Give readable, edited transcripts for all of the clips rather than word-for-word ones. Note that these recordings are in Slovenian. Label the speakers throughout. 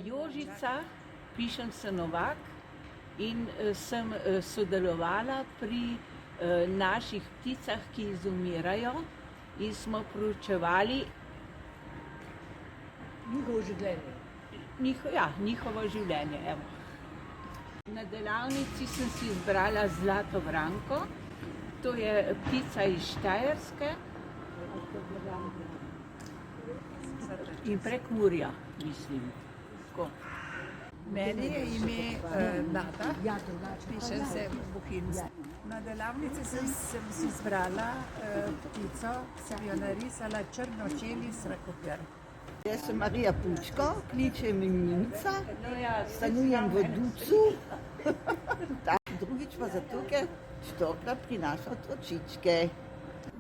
Speaker 1: Jožica, pišem se Novak in sem sodelovala pri naših pticah, ki izumirajo, in smo proučevali
Speaker 2: njihovo življenje.
Speaker 1: Njihovo življenje. Evo. Na delavnici sem si izbrala zlato vranko, to je ptica iz Štajerske in Prekmurja, mislim. Tako.
Speaker 3: Meni je ime Nada, pišem se Bohinjska. Na delavnici sem si izbrala ptico, sem jo narisala črnočeli srakopir.
Speaker 4: Jaz sem Marija Pučko, kličem Minca, stanujem v Ducu. Drugič pa zato, ker tokrat prinaša otročičke.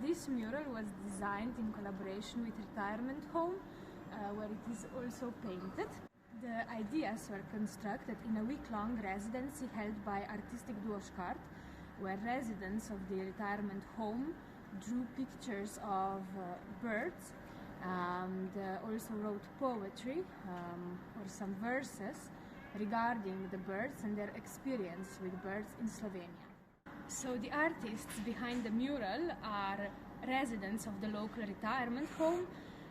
Speaker 5: This mural was designed in collaboration with Retirement Home, where it is also painted. The ideas were constructed in a week-long residency held by artistic duo Škart, where residents of the retirement home drew pictures of birds and also wrote poetry or some verses regarding the birds and their experience with birds in Slovenia. So the artists behind the mural are residents of the local retirement home,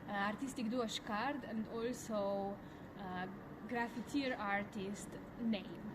Speaker 5: artistic duo Škart, and also graffitier artist Name.